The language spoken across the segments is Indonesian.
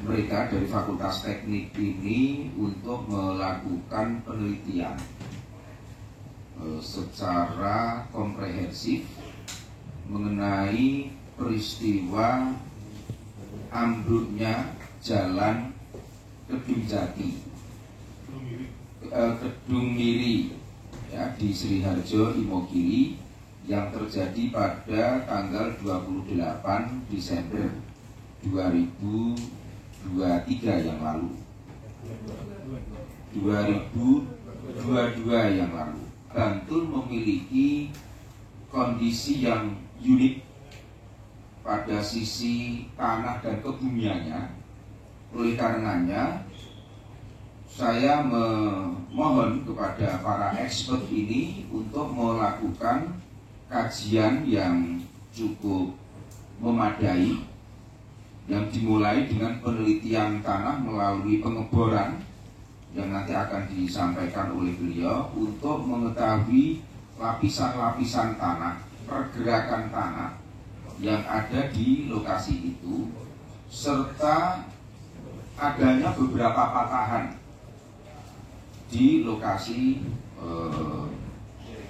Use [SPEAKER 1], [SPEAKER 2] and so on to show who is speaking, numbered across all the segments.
[SPEAKER 1] mereka dari Fakultas Teknik ini untuk melakukan penelitian secara komprehensif mengenai peristiwa ambruknya jalan Kedung Jati, Kedung Miri ya, di Sriharjo, Imogiri yang terjadi pada tanggal 28 Desember 2023 yang lalu, 2022 yang lalu. Bantul memiliki kondisi yang unik pada sisi tanah dan kebumiannya. Oleh karenanya saya memohon kepada para expert ini untuk melakukan kajian yang cukup memadai, yang dimulai dengan penelitian tanah melalui pengeboran yang nanti akan disampaikan oleh beliau untuk mengetahui lapisan-lapisan tanah, pergerakan tanah yang ada di lokasi itu, serta adanya beberapa patahan di lokasi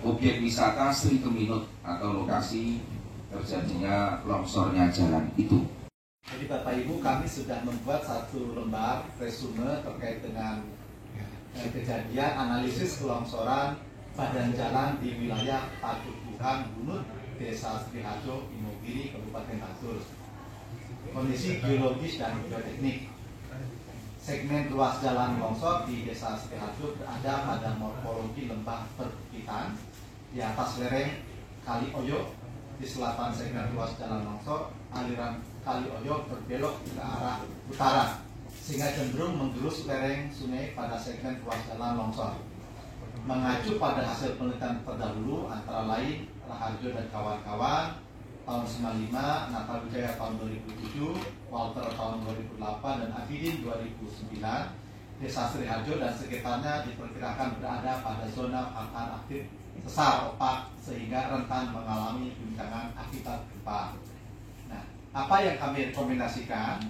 [SPEAKER 1] objek wisata Sri Keminut atau lokasi terjadinya longsornya jalan itu.
[SPEAKER 2] Jadi Bapak Ibu, kami sudah membuat satu lembar resume terkait dengan kejadian analisis kelongsoran badan jalan di wilayah Padukuhan Bunut, Desa Sriharjo, Imogiri, Kabupaten Bantul. Kondisi geologis dan geoteknik. Segmen ruas jalan longsor di Desa Sriharjo berada pada morfologi lembah perbukitan di atas lereng Kali Oyo. Di selatan segmen ruas jalan longsor, aliran Kali Oyo berbelok ke arah utara sehingga cenderung menggerus lereng sungai pada segmen ruas jalan longsor. Mengacu pada hasil penelitian terdahulu antara lain Raharjo dan kawan-kawan tahun 95, Natal Wijaya tahun 2007, Walter tahun 2008, dan Abidin 2009, Desa Sriharjo dan sekitarnya diperkirakan berada pada zona vulkan aktif sesar opak sehingga rentan mengalami guncangan akibat gempa. Nah, apa yang kami rekomendasikan?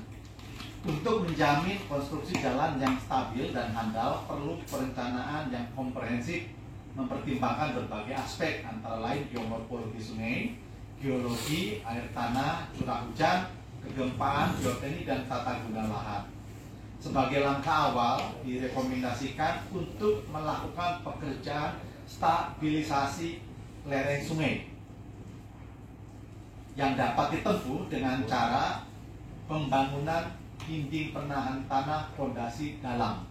[SPEAKER 2] Untuk menjamin konstruksi jalan yang stabil dan handal perlu perencanaan yang komprehensif, mempertimbangkan berbagai aspek antara lain geomorfologi sungai, geologi, air tanah, curah hujan, kegempaan, geoteknik, dan tata guna lahan. Sebagai langkah awal direkomendasikan untuk melakukan pekerjaan stabilisasi lereng sungai yang dapat ditempuh dengan cara pembangunan dinding penahan tanah pondasi dalam.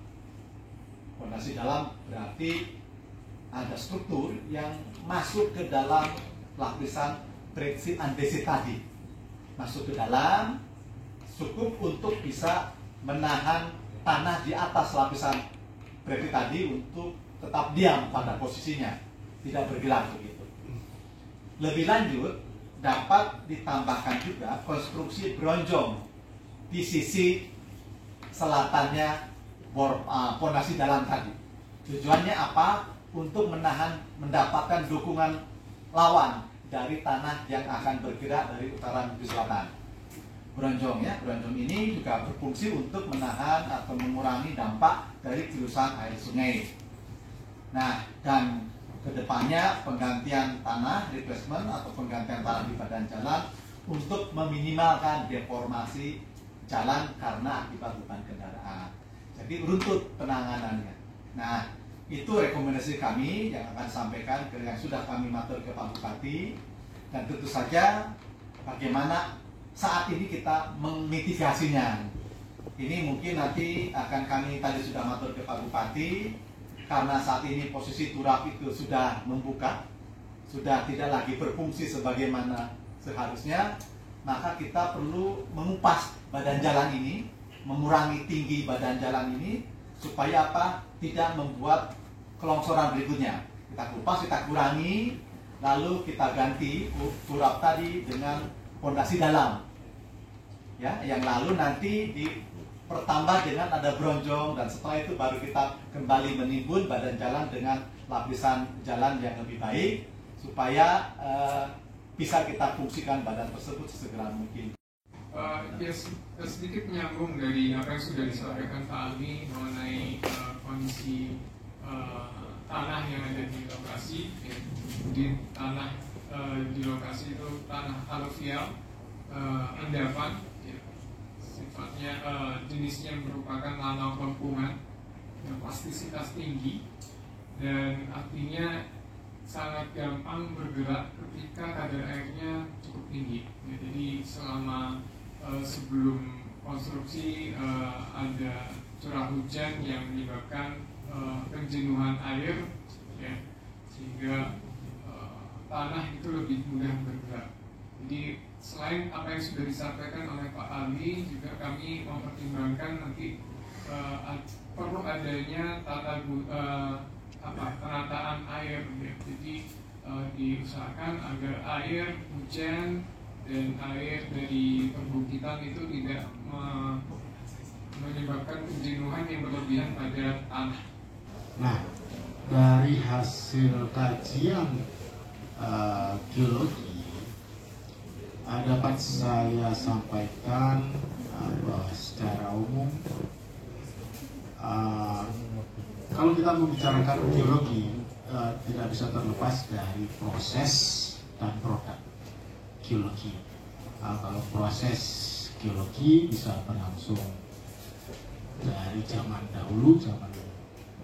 [SPEAKER 2] Pondasi dalam berarti ada struktur yang masuk ke dalam lapisan breaksit andesit tadi. Masuk ke dalam cukup untuk bisa menahan tanah di atas lapisan breaksit tadi untuk tetap diam pada posisinya, tidak bergerak begitu. Lebih lanjut, dapat ditambahkan juga konstruksi bronjong di sisi selatannya pondasi dalam tadi. Tujuannya apa? Untuk mendapatkan dukungan lawan dari tanah yang akan bergerak dari utara menuju selatan. Bronjong ya, bronjong ini juga berfungsi untuk menahan atau mengurangi dampak dari gerusan air sungai. Nah, dan kedepannya penggantian tanah, replacement atau penggantian tanah di badan jalan untuk meminimalkan deformasi jalan karena akibat beban kendaraan. Jadi runtut penanganannya. Nah, itu rekomendasi kami yang akan sampaikan ke yang sudah kami matur ke Pak Bupati, dan tentu saja bagaimana saat ini kita memitigasinya. Ini mungkin nanti akan kami tadi sudah matur ke Pak Bupati, karena saat ini posisi turap itu sudah membuka, sudah tidak lagi berfungsi sebagaimana seharusnya, maka kita perlu mengupas badan jalan ini, mengurangi tinggi badan jalan ini, supaya apa? Tidak membuat kelongsoran berikutnya. Kita kupas, kita kurangi, lalu kita ganti turap tadi dengan pondasi dalam. Ya, yang lalu nanti dipertambah dengan ada bronjong, dan setelah itu baru kita kembali menimbun badan jalan dengan lapisan jalan yang lebih baik, supaya bisa kita fungsikan badan tersebut sesegera mungkin.
[SPEAKER 3] Ya sedikit menyambung dari apa yang sudah disampaikan Pak Ali mengenai kondisi tanah yang ada di lokasi. Ya. Di tanah di lokasi itu tanah aluvial, endapan, ya. Sifatnya jenisnya merupakan tanah lengkungan yang plastisitas tinggi dan artinya sangat gampang bergerak ketika kadar airnya cukup tinggi. Ya, jadi selama sebelum konstruksi ada curah hujan yang menyebabkan penjenuhan air, ya, sehingga tanah itu lebih mudah bergerak. Jadi selain apa yang sudah disampaikan oleh Pak Ali, juga kami mempertimbangkan nanti perlu adanya penataan air, ya. Jadi diusahakan agar air hujan dan air dari perbukitan itu tidak menyebabkan penjenuhan yang berlebihan pada tanah.
[SPEAKER 4] Nah, dari hasil kajian geologi dapat saya sampaikan bahwa secara umum kalau kita membicarakan geologi tidak bisa terlepas dari proses dan produk geologi. Kalau proses geologi bisa berlangsung dari zaman dahulu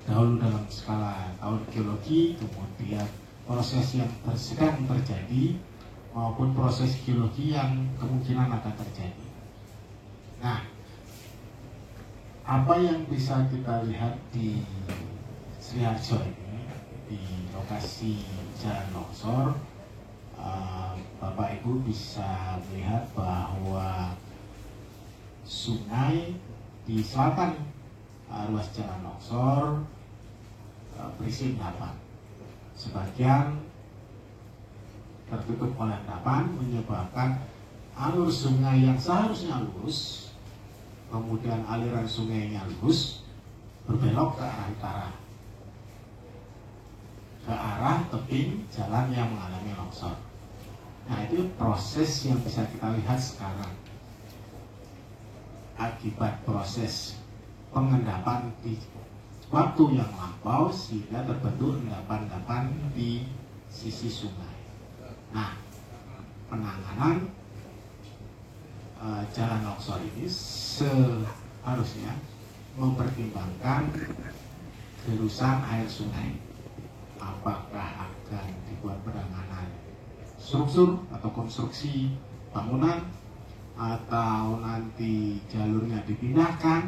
[SPEAKER 4] dalam skala tahun geologi, kemudian proses yang sedang terjadi maupun proses geologi yang kemungkinan akan terjadi. Nah, apa yang bisa kita lihat di Sriharjo ini, di lokasi jalan longsor, Bapak Ibu bisa melihat bahwa sungai di selatan ruas jalan longsor berisi endapan. Sebagian tertutup oleh endapan menyebabkan alur sungai yang seharusnya lurus, kemudian aliran sungainya lurus, berbelok ke arah utara, ke arah tebing jalan yang mengalami longsor. Nah, itu proses yang bisa kita lihat sekarang akibat proses pengendapan di waktu yang lampau sehingga terbentuk endapan-endapan di sisi sungai. Nah, penanganan jalan longsor ini seharusnya mempertimbangkan gerusan air sungai. Apakah akan dibuat penanganan struktur atau konstruksi bangunan, atau nanti jalurnya dipindahkan.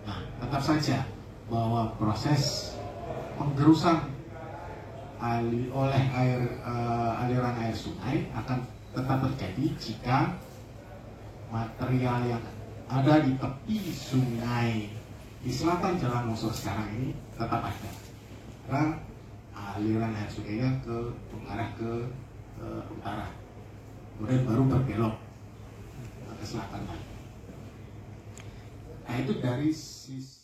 [SPEAKER 4] Nah, tetap saja bahwa proses penggerusan oleh aliran air sungai akan tetap terjadi jika material yang ada di tepi sungai di selatan jalan longsor sekarang ini tetap ada, karena aliran air sungainya mengarah ke utara, kemudian baru berbelok ke selatan lagi. Nah, itu dari sisi